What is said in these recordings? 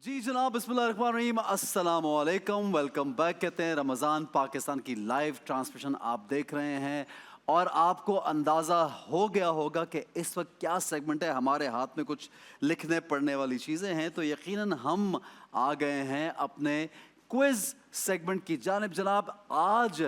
जी जनाब, बिस्मिल्लाहिर्रहमानिर्रहीम, अस्सलाम वालेकुम, वेलकम बैक कहते हैं। रमज़ान पाकिस्तान की लाइव ट्रांसमिशन आप देख रहे हैं और आपको अंदाज़ा हो गया होगा कि इस वक्त क्या सेगमेंट है। हमारे हाथ में कुछ लिखने पढ़ने वाली चीज़ें हैं, तो यकीनन हम आ गए हैं अपने क्विज़ सेगमेंट की जानिब। जनाब, आज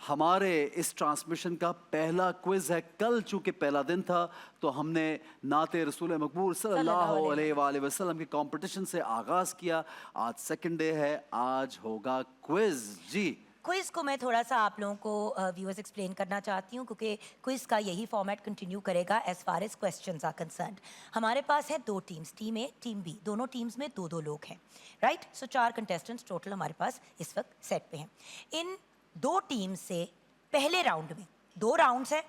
हमारे इस ट्रांसमिशन का पहला क्विज है। कल चूंकि पहला दिन था तो हमने नाते रसूल मकबूल सल्लल्लाहु अलैहि वसल्लम के कंपटीशन से आगाज किया। आज सेकंड डे है, आज होगा क्विज। जी क्विज को मैं थोड़ा सा आप लोगों को व्यूअर्स एक्सप्लेन करना चाहती हूँ, क्योंकि क्विज का यही फॉर्मेट कंटिन्यू करेगा as far as questions are concerned. हमारे पास है दो teams, team A team B, दोनों टीम्स में दो दो लोग हैं, राइट। सो 4 कंटेस्टेंट्स टोटल हमारे पास इस वक्त सेट पे हैं। इन दो टीम से पहले राउंड में 2 राउंड्स हैं,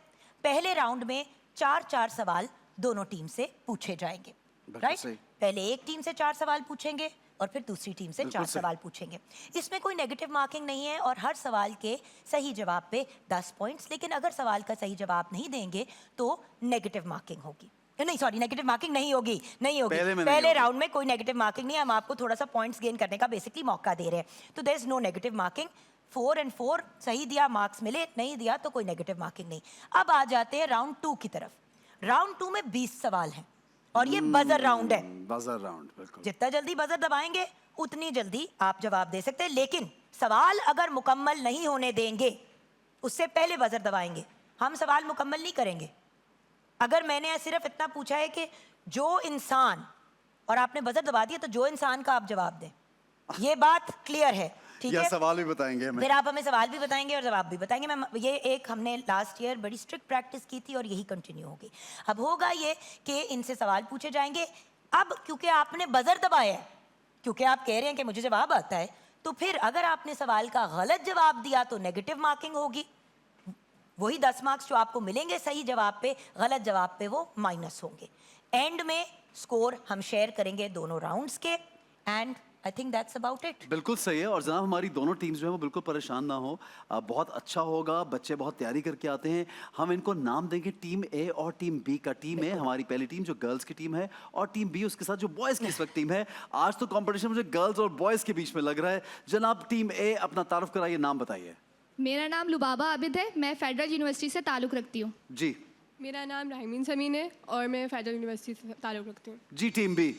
पहले राउंड में 4 सवाल दोनों टीम से पूछे जाएंगे, राइट। पहले एक टीम से 4 सवाल पूछेंगे और फिर दूसरी टीम से 4 सवाल पूछेंगे। इसमें कोई नेगेटिव मार्किंग नहीं है और हर सवाल के सही जवाब पे 10 पॉइंट्स। लेकिन अगर सवाल का सही जवाब नहीं देंगे तो नेगेटिव मार्किंग होगी। नहीं सॉरी, नेगेटिव मार्किंग नहीं होगी। पहले राउंड में कोई नेगेटिव मार्किंग नहीं है। हम आपको थोड़ा सा पॉइंट्स गेन करने का बेसिकली मौका दे रहे हैं, तो there is no negative marking. 4 और 4 सही दिया मार्क्स मिले, नहीं दिया तो कोई नेगेटिव मार्किंग नहीं। अब आ जाते हैं राउंड 2 की तरफ। राउंड 2 में 20 सवाल हैं और ये बजर राउंड है। बजर राउंड, बिल्कुल। जितना जल्दी बजर दबाएंगे उतनी जल्दी आप जवाब दे सकते हैं। लेकिन सवाल अगर मुकम्मल नहीं होने देंगे, उससे पहले बजर दबाएंगे। हम सवाल मुकम्मल नहीं करेंगे। अगर मैंने सिर्फ इतना पूछा है कि जो इंसान, और आपने बजर दबा दिया, तो जो इंसान का आप जवाब दें। ये बात क्लियर है, ठीक है। सवाल भी बताएंगे हमें। फिर आप हमें सवाल भी बताएंगे और जवाब भी बताएंगे। मैं ये एक हमने लास्ट ईयर बड़ी स्ट्रिक्ट प्रैक्टिस की थी और यही कंटिन्यू होगी। अब होगा ये कि इनसे सवाल पूछे जाएंगे। अब क्योंकि आपने बजर दबाया है, क्योंकि आप कह रहे हैं कि मुझे जवाब आता है, तो फिर अगर आपने सवाल का गलत जवाब दिया तो नेगेटिव मार्किंग होगी। वही 10 मार्क्स जो आपको मिलेंगे सही जवाब पे, गलत जवाब पे वो माइनस होंगे। एंड में स्कोर हम शेयर करेंगे दोनों राउंड्स के, and I think that's about it. बिल्कुल सही है। और जनाब, हमारी दोनों टीम्स जो है वो बिल्कुल परेशान ना हो, बहुत अच्छा होगा। बच्चे बहुत तैयारी करके आते हैं। हम इनको नाम देंगे टीम ए और टीम बी का। टीम ए हमारी पहली टीम जो गर्ल्स की टीम है, और टीम बी उसके साथ जो बॉयज़ की इस वक्त टीम है। आज तो कंपटीशन मुझे गर्ल्स और बॉयज़ के बीच में लग रहा है। जनाब, टीम ए अपना तारुफ कराइए, नाम बताइए। मेरा नाम लुबाबा आबिद है, मैं फेडरल यूनिवर्सिटी से ताल्लुक़ रखती हूँ। जी। मेरा नाम राहिमीन समीन है और मैं फेडरल यूनिवर्सिटी से ताल्लुक़ रखती हूँ। जी। Team B.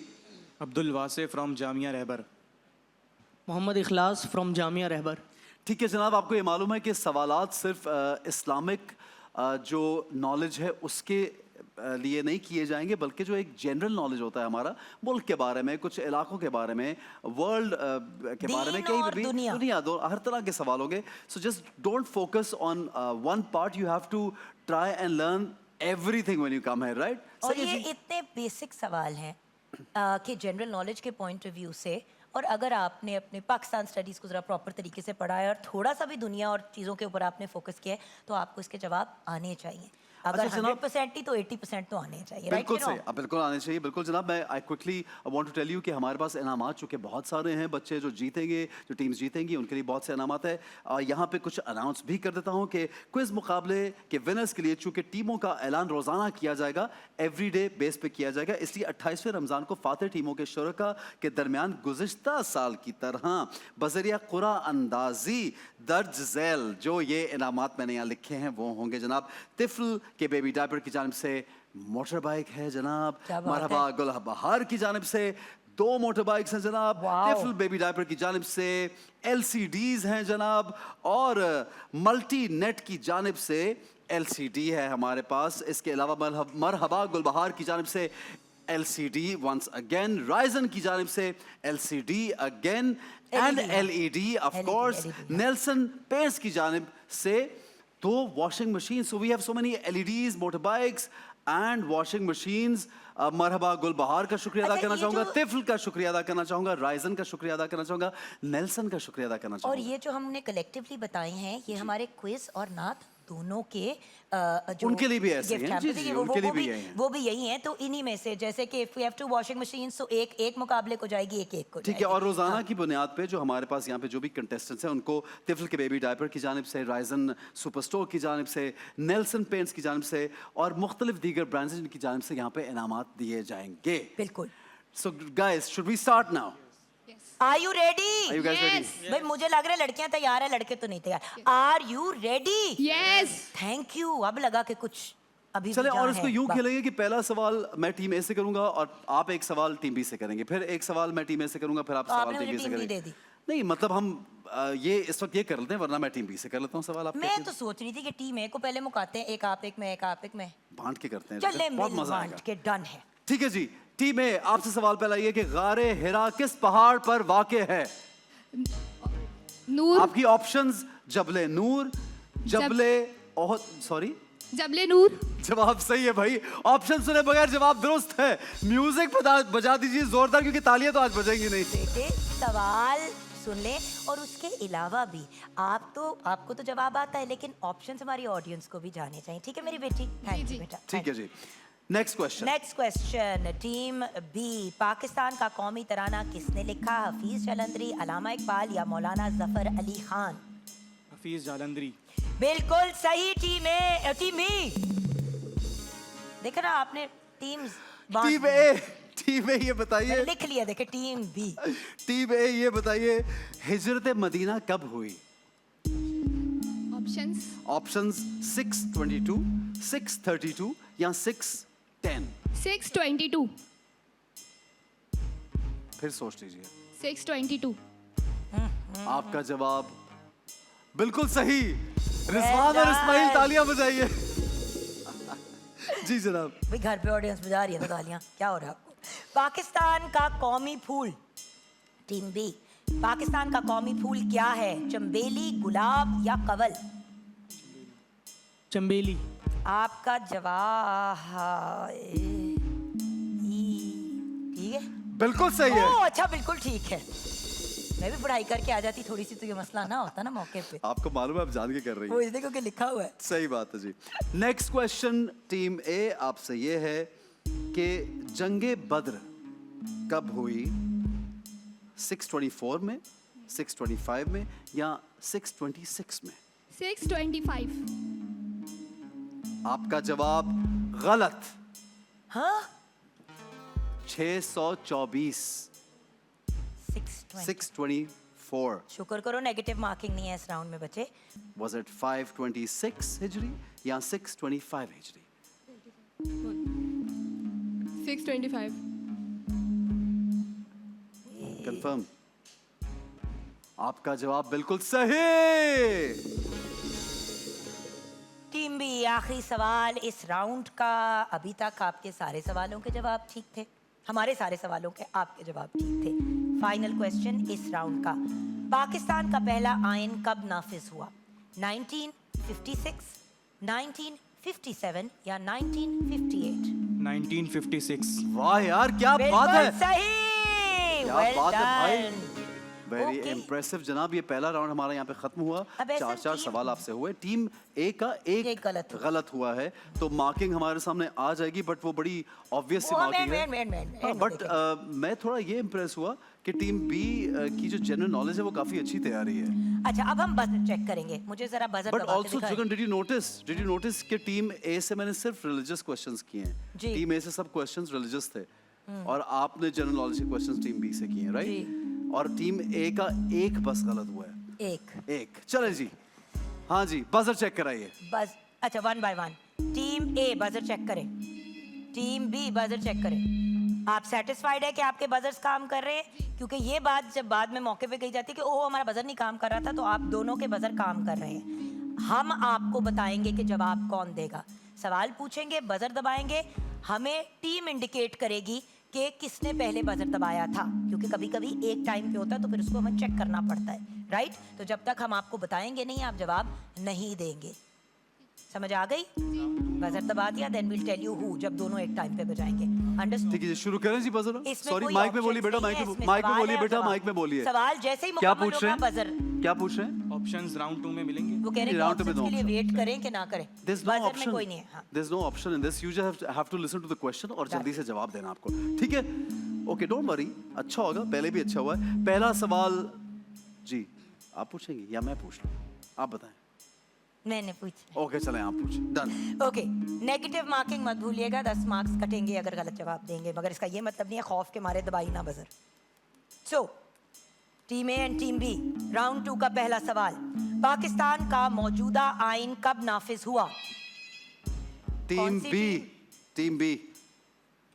Abdul Wase from Jamia Rahbar. Mohammad Ikhlas from Jamia Rahbar. ठीक है जनाब, आपको ये मालूम है कि सवालात सिर्फ इस्लामिक जो नॉलेज है उसके लिए नहीं किए जाएंगे, बल्कि जो एक जनरल नॉलेज होता है हमारा, मुल्क के बारे में, कुछ इलाकों के बारे में, वर्ल्ड के बारे में, कहीं भी दुनिया दो हर तरह के सवाल होंगे। So just don't focus on one part, you have to try and learn everything when you come here, right. और ये इतने बेसिक सवाल हैं कि जनरल नॉलेज के पॉइंट ऑफ व्यू से, और अगर आपने अपने पाकिस्तान स्टडीज़ को ज़रा प्रॉपर तरीके से पढ़ा है और थोड़ा सा भी दुनिया और चीज़ों के ऊपर आपने फोकस किया है, तो आपको इसके जवाब आने चाहिए। अगर 100% नहीं तो 80% तो आने चाहिए। बिल्कुल सही, बिल्कुल आने चाहिए। बिल्कुल जनाब, मैं I quickly want to tell you कि हमारे पास इनामात चूँकि बहुत सारे हैं। बच्चे जो जीतेंगे, जो टीम्स जीतेंगी, उनके लिए बहुत से इनामात है। यहाँ पे कुछ अनाउंस भी कर देता हूँ कि क्विज़ मुकाबले के विनर्स के लिए चूँकि टीमों का ऐलान रोज़ाना किया जाएगा, एवरीडे बेस पे किया जाएगा, इसलिए 28वें रमज़ान को फातिह टीमों के शुरका के दरमियान गुज़िश्ता साल की तरह बज़रिया क़ुरा अंदाज़ी दर्ज झैल जो ये इनामात मैंने यहाँ लिखे हैं वो होंगे। जनाब, तिफ़ल के बेबी डायपर की जानिब से मोटर बाइक है जनाब। मरहबा गुलबहार की जानिब से 2 मोटर बाइक्स हैं जनाब। तिफ़ल बेबी डायपर की जानिब से LCDs हैं जनाब। और मल्टी नेट की जानिब से LCD है हमारे पास। इसके अलावा मरहबा गुलबहार की जानिब से LCD once again, Ryzen की जानिब से LCD again and LED of course, Nelson Paints की जानिब से 2 washing machines. So we have so many LEDs, motorbikes and washing machines. मरहबा गुलबहार का शुक्रिया अदा करना चाहूँगा, तिफ़ल का शुक्रिया अदा करना चाहूँगा, राइजन का शुक्रिया अदा करना चाहूँगा, नेल्सन का शुक्रिया अदा करना चाहूँगा। और ये जो हमने कलेक्टिवली बताए हैं, ये हमारे क्विज और नात दोनों के जो उनके लिए भी ऐसे हैं। जी जी, उनके लिए भी यही हैं। वो भी यही हैं। तो इन्हीं में से, जैसे कि if we have 2 washing machines, तो एक मुकाबले को जाएगी, एक को। ठीक है। और रोज़ाना की बुनियाद पे जो हमारे पास यहाँ पे जो भी कंटेस्टेंट्स हैं, उनको तिफ़ल के बेबी डायपर की जानिब से, राइजन सुपर स्टोर की जानिब से, नेल्सन पेंट्स की जानिब से और मुख्तलिफ दीगर ब्रांड्स की जानिब से यहाँ पे इनामात दिए जाएंगे। बिल्कुल। So guys, should we start now? Are you Are ready? you guys ready? Yes. भाई मुझे लग रहा है लड़कियां तैयार है, लड़के तो नहीं तैयार। Are you ready? Yes. Thank you. अब लगा कि कुछ अभी चले भी और जहाँ इसको है। यूं खेलेंगे कि पहला सवाल मैं टीम ए से करूंगा और आप एक सवाल टीम बी से करेंगे, फिर एक सवाल मैं टीम ए से करूंगा, फिर आप तो सवाल आपने टीम मुझे बी से टीम बी करेंगे। दे दी। नहीं मतलब हम ये इस वक्त ये कर लेते हैं, वरना मैं टीम बी से कर लेता हूँ सवाल। आप मैं तो सोच रही थी कि टीम ए को पहले मुकाते हैं, एक आप एक मैं, एक आप एक मैं। बांट के करते हैं, चले बहुत मिल मजा आएगा। बांट के डन है। ठीक है जी, टीम ए आपसे सवाल पहला ये कि गारे हिरा किस पहाड़ पर वाक़ है? नूर। आपकी ऑप्शंस जबले नूर, जबले ओहद, सॉरी जबले नूर। जवाब सही है भाई। ऑप्शन सुने बगैर जवाब दुरुस्त है। म्यूजिक बजा दीजिए जोरदार, क्योंकि तालियां तो आज बजेंगी नहीं। बेटे सवाल सुन ले, और उसके अलावा भी आपको तो जवाब आता है, लेकिन ऑप्शंस हमारी ऑडियंस को भी जाने चाहिए। ठीक है मेरी बेटी? थैंक यू बेटा। ठीक है जी, next question. Next question, team B. Pakistan का कौमी तराना किसने लिखा? हफीज जालंधरी, अलामा इकबाल या मौलाना जफर अली खान? हफीज़ जालंधरी। बिल्कुल सही। Team B. देखा ना आपने टीम्स टीम ए ये बताइए, लिख लिया। देखे टीम बी। टीम ए ये बताइए, हिजरत मदीना कब हुई? ऑप्शंस। ऑप्शंस 622, 632 या 610। 622। फिर सोच लीजिए। 622। आपका जवाब बिल्कुल सही। रिजवान और इस्माइल तालियां बजाइए। जी जनाब। भाई घर पे ऑडियंस बजा रही है तो तालियां, क्या हो रहा है आपको? पाकिस्तान का कौमी फूल, टीम बी, पाकिस्तान का कौमी फूल क्या है? चंबेली, गुलाब या कवल? चंबेली। आपका जवाब ठीक है? बिल्कुल सही है। ओह अच्छा, बिल्कुल ठीक है। मैं भी पढ़ाई करके आ जाती थोड़ी सी तो ये मसला ना होता ना मौके पे। आपको मालूम है आप जान के कर रही वो हैं। इसलिए क्योंकि लिखा हुआ है। सही बात है जी। नेक्स्ट क्वेश्चन टीम ए आपसे ये है कि जंगे बद्र कब हुई? 624 में, 625 में या 626 में? 625। आपका जवाब गलत। हाँ 624, 620। 624। शुक्र करो नेगेटिव मार्किंग नहीं है इस राउंड में बच्चे। Was it 526 हिजरी या 625 हिजरी? 625। कंफर्म? आपका जवाब बिल्कुल सही। टीम बी, आखिरी सवाल इस राउंड का। अभी तक आपके सारे सवालों के जवाब ठीक थे, हमारे सारे सवालों के आपके जवाब ठीक थे। फाइनल क्वेश्चन इस राउंड का, पाकिस्तान का पहला आइन कब नाफिज हुआ? 1956, 1957 या 1958? 1956। वाह यार क्या बात बिल्कुल है, सही। क्या Well बात है भाई। done. Very Okay. इम्प्रेसिव जनाब। ये पहला राउंड हमारा यहाँ पे खत्म हुआ। अब ऐसा 4 टीम- सवाल आपसे हुए। टीम ए का एक गलत हुआ है, तो मार्किंग हमारे सामने आ जाएगी, बट वो बड़ी ऑब्वियस सी वो मार्किंग है। मैं बट मैं थोड़ा ये इम्प्रेस हुआ कि टीम बी की जो जनरल नॉलेज है वो काफी अच्छी तैयारी है। अच्छा अब हम बजट चेक करेंगे, मुझे जरा budget but also Jugan, did you notice कि टीम ए से मैंने सिर्फ रिलीजियस क्वेश्चंस किए हैं। जी। टीम ए से सब क्वेश्चंस रिलीजियस थे और आपने जनरल नॉलेज के क्वेश्चंस टीम बी से किए हैं, राइट? और टीम ए का एक बस गलत हुआ है। एक चले जी। हाँ जी, बजर चेक कराइए। बस अच्छा 1 by 1। Team A buzzer check करें, टीम बी बजर चेक करें। आप सेटिस्फाइड है कि आपके बजर्स काम कर रहे हैं? क्योंकि ये बात जब बाद में मौके पे कही जाती है कि ओह हमारा बजर नहीं काम कर रहा था, तो आप दोनों के बजर काम कर रहे हैं। हम आपको बताएंगे कि जवाब कौन देगा। सवाल पूछेंगे, बजर दबाएंगे, हमें टीम इंडिकेट करेगी कि किसने पहले बजर दबाया था, क्योंकि कभी कभी एक टाइम पे होता है तो फिर उसको हमें चेक करना पड़ता है, राइट? तो जब तक हम आपको बताएंगे नहीं आप जवाब नहीं देंगे। समझ आ गई? बजर दबा दिया, then will tell you who, जब दोनों एक टाइम पे बजाएंगे। अंडरस्टूड? ठीक है जी, शुरू करें जी बजर। इसमें सॉरी कोई माइक में बोलिए options बेटा, नहीं है, इसमें माइक में सवाल बोलिए है और बेटा, जवाब। माइक में बोलिए। सवाल जैसे ही क्या मुकम्मल पूछ रहे होगा हैं? बजर। क्या पूछ रहे हैं? ऑप्शंस राउंड 2 में मिलेंगे। वो कह रहे हैं राउंड कि में options के लिए option. वेट करें कि ना करें। There's no बजर में option. कोई नहीं है। हाँ। There's no option in this. You just have to listen to the question और जल्दी से जवाब देना आपको, ठीक है? Okay, don't worry. अच्छा होगा, पहले भी अच्छा हुआ है। पहला सवाल जी आप पूछेंगे या मैं पूछ लूं? आप बताएं। मैंने पूछ। ओके चलें आप पूछें। डन। ओके, नेगेटिव मार्किंग मत भूलिएगा, 10 मार्क्स कटेंगे अगर गलत जवाब देंगे, मगर इसका ये मतलब नहीं है खौफ के मारे दबाई ना buzzer. So team A and team B, round 2 का पहला सवाल। पाकिस्तान का मौजूदा आइन कब नाफिज हुआ? टीम कौन सी बी, टीम बी।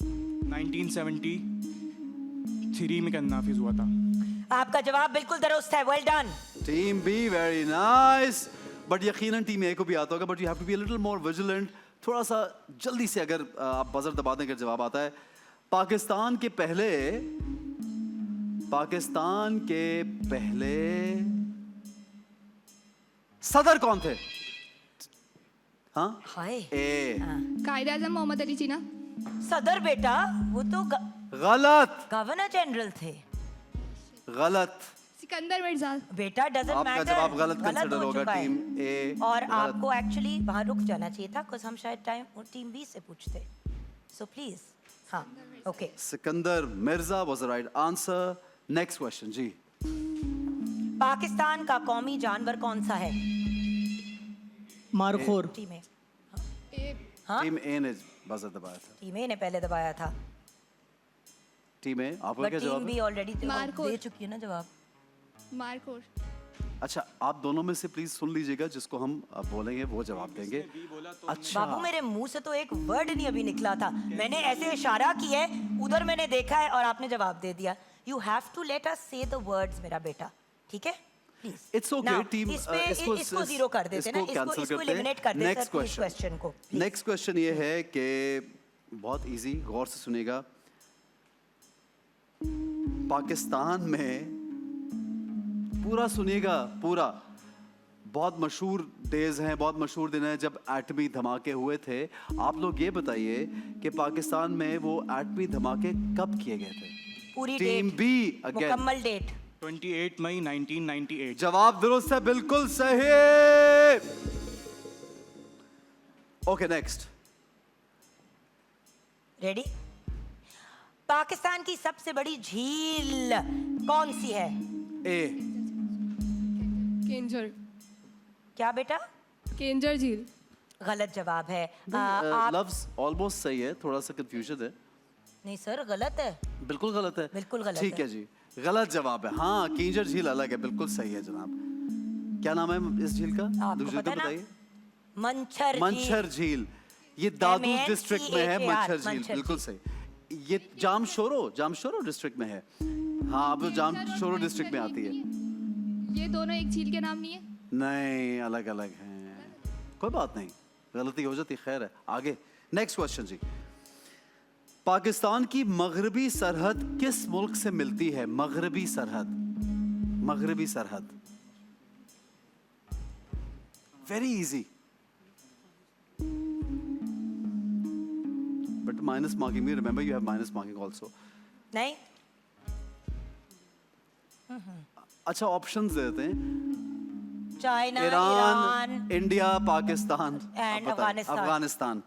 1973 में नाफिज हुआ था। आपका जवाब बिल्कुल दुरुस्त है, well done. Team B, very nice. But यकीनन टीम ए को भी आता होगा, but you have to be a little more vigilant. थोड़ा सा जल्दी से अगर आप बजर दबा दें अगर जवाब आता है। पाकिस्तान के पहले सदर कौन थे? हाँ, हाय। ए। कायद आजम मोहम्मद अली जिन्ना। सदर बेटा, वो तो गलत, गवर्नर जनरल थे। गलत। सिकंदर मिर्जा। बेटा डजंट मैटर। आपका जवाब गलत कंसिडर हो होगा। चुका है। टीम ए और गलत। आपको एक्चुअली वहां रुक जाना चाहिए था, बिकॉज हम शायद टीम बी से पूछते। सो प्लीज, हाँ, okay. Sikandar Mirza was the right answer. Next question जी। पाकिस्तान का कौमी जानवर कौन सा है? मारखोर। टीम ए। हाँ, टीम ए ने बजर दबाया था। टीम ए ने पहले दबाया था, टीम ए, आपका बट क्या टीम जवाब बी है? Already Marco. दे चुकी है ना जवाब। मारकोर। अच्छा, आप दोनों में से प्लीज सुन लीजिएगा, जिसको हम बोलेंगे वो जवाब देंगे। अच्छा, बाबू, मेरे मुंह से तो एक वर्ड नहीं अभी निकला था। मैंने ऐसे इशारा किया है, उधर मैंने देखा है और आपने जवाब दे दिया। You have to let us say the words मेरा बेटा, ठीक है? प्लीज। It's okay team. इसको जीरो कर देते ना, इसको एलिमिनेट कर देते। नेक्स्ट क्वेश्चन को नेक्स्ट क्वेश्चन ये है कि बहुत इजी, गौर से सुनिएगा। पाकिस्तान में पूरा सुनिएगा, पूरा बहुत मशहूर डेज हैं, बहुत मशहूर दिन है जब एटमी धमाके हुए थे। आप लोग ये बताइए कि पाकिस्तान में वो एटमी धमाके कब किए गए थे? पूरी टीम डेट, बी अगेन। मुकम्मल डेट। 28 मई 1998। जवाब दुरुस्त है, बिल्कुल सही। Okay, next. रेडी? पाकिस्तान की सबसे बड़ी झील कौन सी है? ए। केंजर। क्या बेटा? केंजर झील। गलत जवाब है। आप लफ्ज ऑलमोस्ट सही है, थोड़ा सा कंफ्यूजन है। नहीं सर, गलत है। बिल्कुल गलत है। बिल्कुल गलत ठीक है जी, गलत जवाब है। हाँ, किंजर झील अलग है, बिल्कुल सही है जनाब। क्या नाम है इस झील का? आपको दूसरी पता तो है ना? बताइए। मंछर झील। मंछर झील, ये दादू MNCHAR, डिस्ट्रिक्ट में है। मंछर झील, मंछर बिल्कुल झील। सही। ये जामशोरो डिस्ट्रिक्ट में है। हाँ, अब जामशोरो डिस्ट्रिक्ट में आती है। ये दोनों एक झील के नाम नहीं है? नहीं, अलग अलग हैं। कोई बात नहीं, गलती हो जाती, खैर है। आगे नेक्स्ट क्वेश्चन जी। पाकिस्तान की मगरबी सरहद किस मुल्क से मिलती है? मगरबी सरहद, मगरबी सरहद। Very easy, but minus marking में, remember you have minus marking also. नहीं, अच्छा, ऑप्शंस देते हैं। China, Iran, India, Pakistan And अब बताएं। अफगानिस्तान। अफगानिस्तान।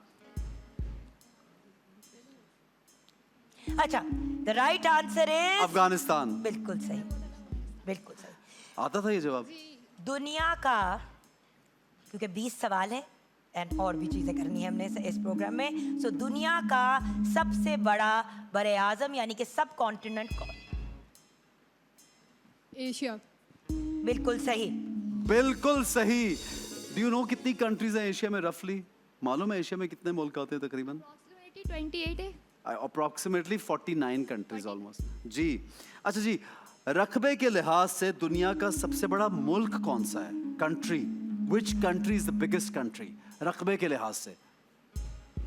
अच्छा, the right answer is Afghanistan. बिल्कुल सही, बिल्कुल सही। आता था ये जवाब? दुनिया का, क्योंकि 20 सवाल है एंड और भी चीज़ें करनी है हमने इस प्रोग्राम में। सो दुनिया का सबसे बड़ा बरे आज़म यानी कि सब कॉन्टिनेंट कौन? एशिया। बिल्कुल सही। बिल्कुल सही। डू यू नो कितनी कंट्रीज हैं एशिया में रफली? मालूम है एशिया में कितने मुल्क आते हैं तकरीबन? अप्रॉक्सीमेटली 28 है। अप्रॉक्सीमेटली 49 कंट्रीज ऑलमोस्ट जी। अच्छा जी, रकबे के लिहाज से दुनिया का सबसे बड़ा मुल्क कौन सा है? Country, which country is the biggest country रकबे के लिहाज से?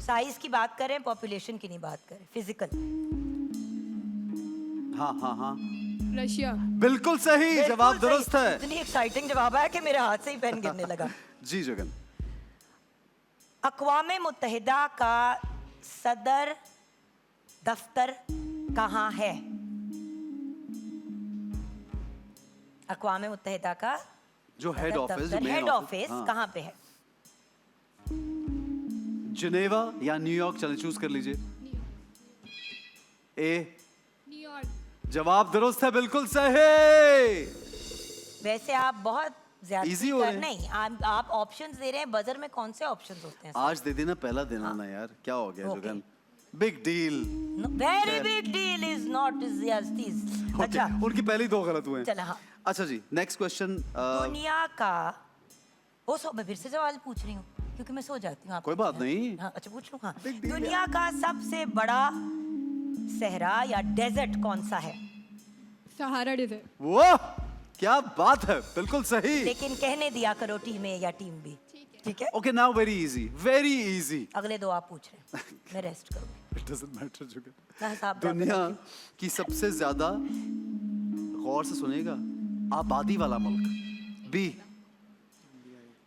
साइज की बात करें, पॉपुलेशन की नहीं बात करें, फिजिकल। हाँ हाँ हाँ, रशिया। बिल्कुल सही जवाब, बिल्कुल दुरुस्त सही। है। इतनी एक्साइटिंग जवाब है कि मेरे हाथ से ही पेन गिरने लगा। जी जगन। अक़वाम मुत्तहिदा का सदर दफ्तर कहाँ है? अक़वाम मुत्तहिदा का जो हेड ऑफिस, हेड ऑफिस कहाँ पे है? जिनेवा या न्यूयॉर्क, चलें चूज कर लीजिए। ए। न्यूयॉर्क। जवाब दुरुस्त है, बिल्कुल सही। वैसे आप बहुत ज्यादा Easy हो रहे हैं। नहीं, आप ऑप्शंस दे रहे हैं। बजर में कौन से ऑप्शंस होते हैं? आज दे देना, पहला देना ना यार, क्या हो गया Okay. Jugan? Big deal. Very big deal is not is this. अच्छा उनकी पहली दो गलत हुए हैं। चला हाँ। अच्छा जी, नेक्स्ट क्वेश्चन। दुनिया का ओ सो मैं फिर से सवाल पूछ रही हूँ क्योंकि मैं सो जाती हूँ। आप कोई पूछना। बात नहीं। हाँ अच्छा पूछ लूँ। हाँ Big deal दुनिया का सबसे बड़ा सहरा या डेजर्ट कौन सा है? Sahara desert. वाह, क्या बात है, बिल्कुल सही। लेकिन कहने दिया करो टीम ए या टीम बी। ठीक है okay, now very easy, very easy. अगले दो आप पूछ रहे हैं, मैं रेस्ट करूँगी। It doesn't matter Jugal. ना हिसाब बराबर दुनिया रखिए। की सबसे ज्यादा, गौर से सुनिएगा, आबादी वाला मुल्क। बी।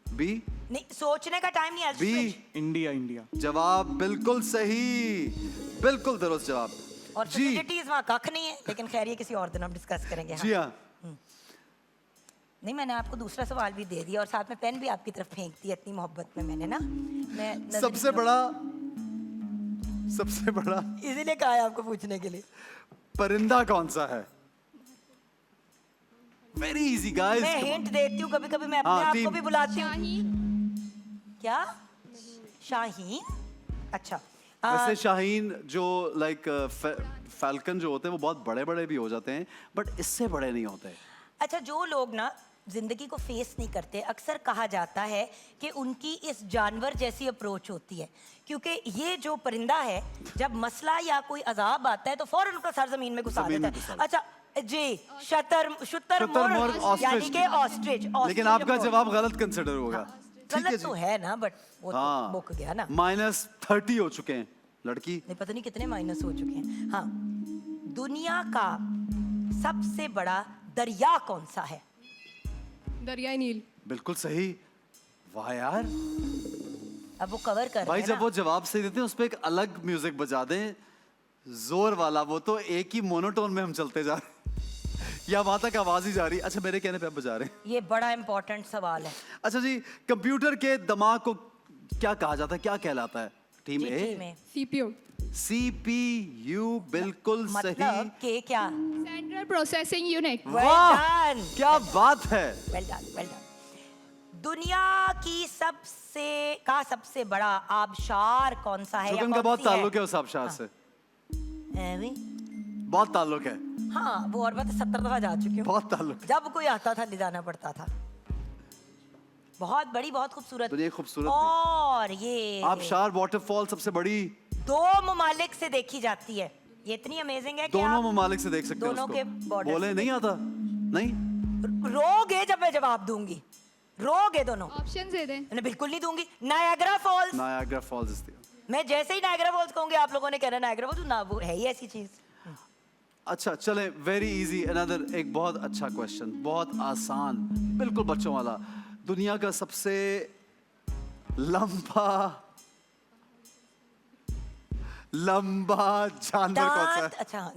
बी। नहीं सोचने का टाइम नहीं है। बी। India India. जवाब बिल्कुल सही, बिल्कुल दुरुस्त जवाब। और जी फैसिलिटीज वहाँ कख नहीं है, लेकिन खैर ये किसी और दिन हम डिस्कस करेंगे। हाँ। जी हाँ। नहीं मैंने आपको दूसरा सवाल भी दे दिया और साथ में पेन भी आपकी तरफ फेंक दिया, इतनी मोहब्बत में मैंने ना। मैं सबसे बड़ा इसीलिए कहा है आपको पूछने के लिए। परिंदा कौन सा है? Very easy guys. मैं हिंट देती हूँ, कभी कभी मैं अपने हाँ, आप को टीम। भी बुलाती हूँ। शाहीन। क्या? शाहीन? अच्छा वैसे शाहीन जो लाइक फैल्कन जो होते हैं वो बहुत बड़े बड़े भी हो जाते हैं, बट इससे बड़े नहीं होते। अच्छा जो लोग ना जिंदगी को फेस नहीं करते, अक्सर कहा जाता है कि उनकी इस जानवर जैसी अप्रोच होती है, क्योंकि ये जो परिंदा है जब मसला या कोई अजाब आता है तो फौरन उसका सर जमीन में घुसा जमीन देता में है। घुसा अच्छा जी, शुतुरमुर्ग ऑस्ट्रिच। यानी कि ऑस्ट्रिच। लेकिन आपका जवाब गलत कंसिडर होगा। ठीक है गलत तो जी। है ना, बट वो तो हाँ, मुक गया ना। -30 हो चुके हैं लड़की। नहीं पता नहीं कितने माइनस हो चुके हैं। हाँ, दुनिया का सबसे बड़ा दरिया कौन सा है? दरियाई नील। बिल्कुल सही। वाह यार, अब वो कवर कर भाई रहे हैं जब ना। वो जवाब सही देते हैं उस पे एक अलग म्यूजिक बजा दें, जोर वाला। वो तो एक ही मोनोटोन में हम चलते जा रहे हैं या वहां तक आवाज ही जा रही है। अच्छा मेरे कहने पे आप बजा रहे हैं। ये बड़ा इंपॉर्टेंट सवाल है। अच्छा जी, कंप्यूटर के दिमाग को क्या कहा जाता है, क्या कहलाता है? टीम जी, ए। टीम में सीपीयू। CPU, बिल्कुल सही। मतलब के क्या? Central processing unit. Well वाह, done. क्या बात है। Well done, well done. दुनिया की सबसे बड़ा आबशार कौन सा है? या जुगन का कौन बहुत सी है? ताल्लुक है उस आबशार से, है भी? बहुत ताल्लुक है, हाँ वो और बात 70 दफा जा चुकी हूँ। बहुत ताल्लुक है। जब कोई आता था ले जाना पड़ता था। बहुत बड़ी, बहुत खूबसूरत। दुनिया खूबसूरत थी। और ये आबशार वाटरफॉल सबसे बड़ी 2 ममालिक से देखी जाती है। ये इतनी अमेजिंग है कि दोनों आप ममालिक से देख सकते हैं दोनों उसको। के बॉर्डर बोले से नहीं आता, नहीं। रोगे जब मैं जवाब दूंगी, रोगे दोनों। ऑप्शन दे दें। मैं बिल्कुल नहीं दूंगी। Niagara Falls. Niagara Falls is मैं जैसे ही नायग्रा फॉल्स कहूंगी आप लोगों ने कहना नायग्रा फॉल्स ना, वो है ही ऐसी चीज। अच्छा चले, वेरी इजी, अनदर एक बहुत अच्छा क्वेश्चन, बहुत आसान, बिल्कुल बच्चों वाला। दुनिया का सबसे लंबा जानवर कौन सा दांत। है? अच्छा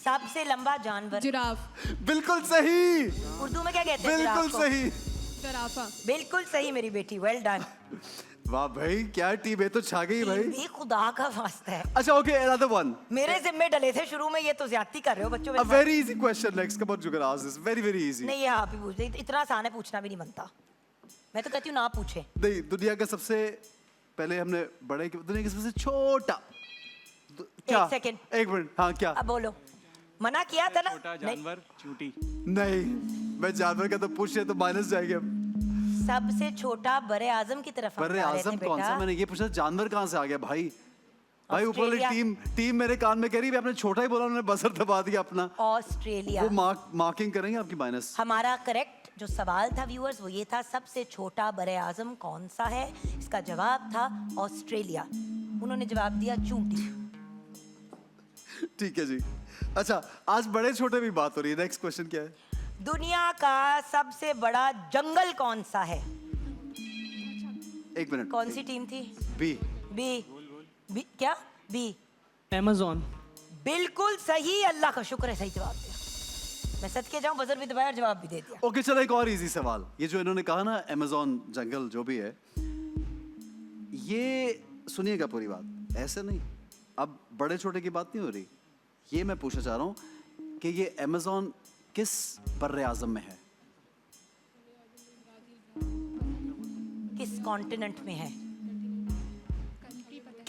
सबसे लंबा जानवर। जिराफ। बिल्कुल सही, उर्दू में क्या कहते हैं? बिल्कुल जिराफ को? सही। जराफा। बिल्कुल सही मेरी बेटी, वेल डन। वाह भाई, क्या टीम है, तो छा गई भाई। ये खुदा का वास्ता है। अच्छा ओके, अनदर वन। मेरे जिम्मे डले थे शुरू में, ये तो ज्यादती कर रहे हो बच्चों A मेरे साथ। very easy question next. Come on, Jugal, ask this. Very, very easy. नहीं ये आप ही पूछ रहे, इतना आसान है, पूछना भी नहीं बनता। मैं तो कहती हूँ ना पूछे। नहीं, दुनिया का सबसे पहले हमने बड़े की, दुनिया का सबसे छोटा क्या? सेकंड। एक मिनट, हाँ क्या? अब बोलो। मना किया था ना? छोटा नहीं। जानवर चूंटी। नहीं, मैं जानवर का तो पूछ रहे तो माइनस जाएंगे हम। सबसे छोटा बरे आजम की तरफ हम बर्रे जा रहे थे आजम कौन सा? बेटा। मैंने ये पूछा, जानवर कहाँ से आ गया भाई? भाई ऊपर वाली ऑस्ट्रेलिया। टीम मेरे कान में कह रही है, आपने छोटा ही बोला, उन्होंने बजर दबा दिया अपना। ऑस्ट्रेलिया। वो मार्किंग करेंगे आपकी माइनस। हमारा करेक्ट जो सवाल था व्यूअर्स वो ये था, सबसे छोटा बरे आजम कौन सा है? इसका जवाब था ऑस्ट्रेलिया। उन्होंने जवाब दिया चूंटी। ठीक है जी। अच्छा, आज बड़े छोटे भी बात हो रही है। नेक्स्ट क्वेश्चन क्या है? दुनिया का सबसे बड़ा जंगल कौन सा है? एक मिनट। कौन सी टीम थी? बी। बी क्या? बी। अमेजोन। बिल्कुल सही, अल्लाह का शुक्र है, सही जवाब दिया। मैं सच के जाऊं, बजर भी दबाया और जवाब भी दे दिया। ओके चलो, एक और इजी सवाल। ये जो इन्होंने कहा ना अमेज़न जंगल जो भी है, ये सुनिएगा पूरी बात, ऐसे नहीं, अब बड़े छोटे की बात नहीं हो रही। ये मैं पूछना चाह रहा हूँ कि ये अमेज़न किस बर्रे आज़म में है? किस कॉन्टिनेंट में है?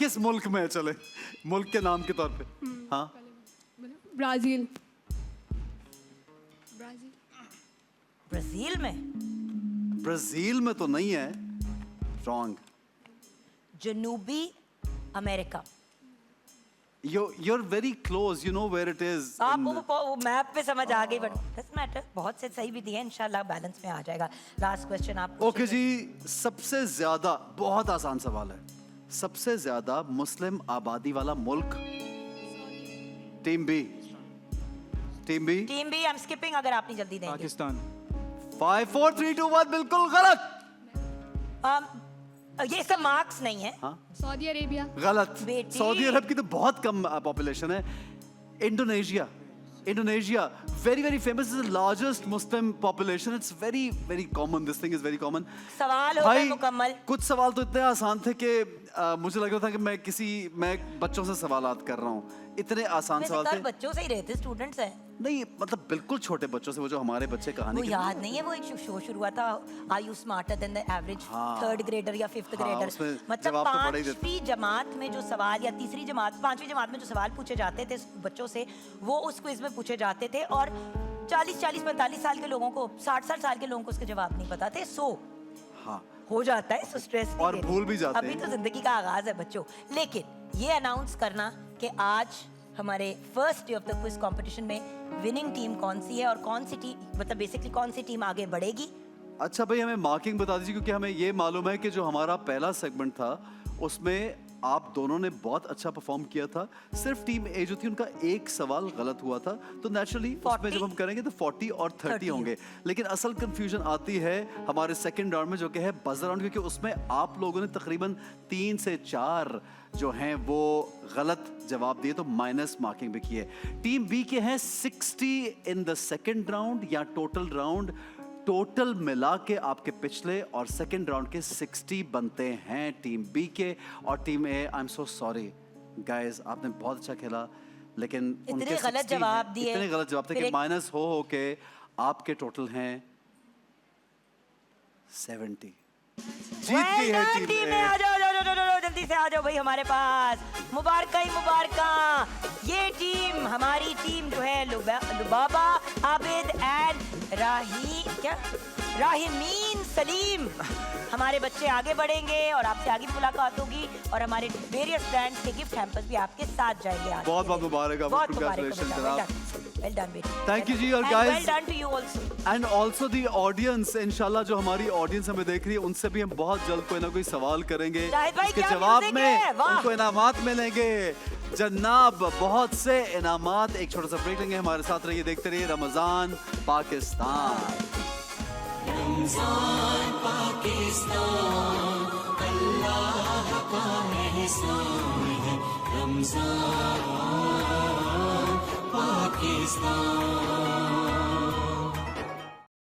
किस मुल्क में है, चले मुल्क के नाम के तौर पे? हाँ, ब्राज़ील। ब्राजील में? ब्राजील में तो नहीं है, रॉन्ग। जनूबी America. You're very close, you know where it is. आप वो मैप पे समझ आ गई, बट डजंट मैटर, बहुत से सही भी दिए, इंशाल्लाह बैलेंस में आ जाएगा। लास्ट क्वेश्चन आप ओके जी, सबसे ज्यादा, बहुत आसान सवाल है, सबसे ज्यादा मुस्लिम आबादी वाला मुल्क? Team B. Team B. Team B, I am skipping अगर आप नहीं जल्दी देंगे। पाकिस्तान। 5 4 3 2 1 बिल्कुल गलत। ये सब मार्क्स नहीं है। हाँ, सऊदी अरेबिया। गलत। बेटी। सऊदी अरब की तो बहुत कम पॉपुलेशन है। Indonesia, Indonesia very very famous, is the largest Muslim population. It's very common, this thing is very common. सवाल हो गए मुकम्मल। कुछ सवाल तो इतने आसान थे कि मुझे लग रहा था कि मैं बच्चों से सवालात कर रहा हूँ, इतने आसान सवाल थे। बच्चों से ही रहते, स्टूडेंट्स हैं। नहीं मतलब बिल्कुल छोटे बच्चों से, वो जो हमारे बच्चे कहानी वो याद नहीं है, वो एक शो शुरू हुआ था, are you smarter than the average third grader या फिफ्थ ग्रेडर, उसमें मतलब जवाब तो पढ़ा ही देते। 5वीं जमात में जो सवाल या तीसरी जमात, 5वीं जमात में जो सवाल पूछे जाते थे बच्चों से, वो उस क्विज में पूछे जाते थे, और 40-45 साल के लोगों को, 60 साल के लोगों को उसके जवाब नहीं पता थे। सो हाँ, हो जाता है, सो स्ट्रेस और भूल भी जाते अभी हैं। तो जिंदगी का आगाज है बच्चों। लेकिन ये अनाउंस करना कि आज हमारे first day of the quiz competition में विनिंग टीम कौन सी है और कौन सी टीम, मतलब बेसिकली कौन सी टीम आगे बढ़ेगी। अच्छा भाई, हमें मार्किंग बता दीजिए, क्योंकि हमें ये मालूम है कि जो हमारा पहला सेगमेंट था उसमें आप दोनों ने बहुत अच्छा परफॉर्म किया था। सिर्फ टीम ए जो थी उनका एक सवाल गलत हुआ था, तो नेचुरली उसमें जब हम करेंगे तो 40 और 30 होंगे। लेकिन असल कंफ्यूजन आती है हमारे सेकंड राउंड में, जो कि है बजर राउंड, क्योंकि उसमें आप लोगों ने तकरीबन 3 से 4 जो हैं वो गलत जवाब दिए, तो माइनस मार्किंग भी की है। टीम बी के हैं 60 इन द सेकंड राउंड या टोटल राउंड, टोटल मिला के आपके पिछले और सेकंड राउंड के 60 बनते हैं टीम बी के। और team A, I am so sorry guys, आपने बहुत अच्छा खेला, लेकिन इतने गलत जवाब दिए, इतने गलत जवाब थे कि माइनस हो के आपके टोटल हैं 70। जीत गई है टीम ए। आ जाओ जल्दी से आ जाओ भाई हमारे पास, मुबारक ही मुबारक। ये टीम, हमारी टीम जो है लुबाबा, आबिद एंड राहिमीन सलीम, हमारे बच्चे आगे बढ़ेंगे और आपसे आगे भी मुलाकात होगी, और हमारे वेरियस ब्रांड्स के गिफ्ट हैम्पर्स भी आपके साथ जाएंगे आज। बहुत बहुत मुबारक, बहुत कांग्रेचुलेशन जनाब। वेल डन बेटी। Thank you ji. और well guys, done to you also. And also the audience, इंशाल्लाह जो हमारी ऑडियंस हमें देख रही है उनसे भी हम बहुत जल्द कोई ना कोई सवाल करेंगे, शाहिद भाई, उसके क्या जवाब म्यूजिक में है, वाह। उनको इनामात मिलेंगे जनाब, बहुत से इनामात। एक छोटा सा ब्रेक लेंगे, हमारे साथ रहिए, देखते रहिए रमजान पाकिस्तान। रमजान पाकिस्तान, अल्लाह का एहसान है, रमजान पाकिस्तान।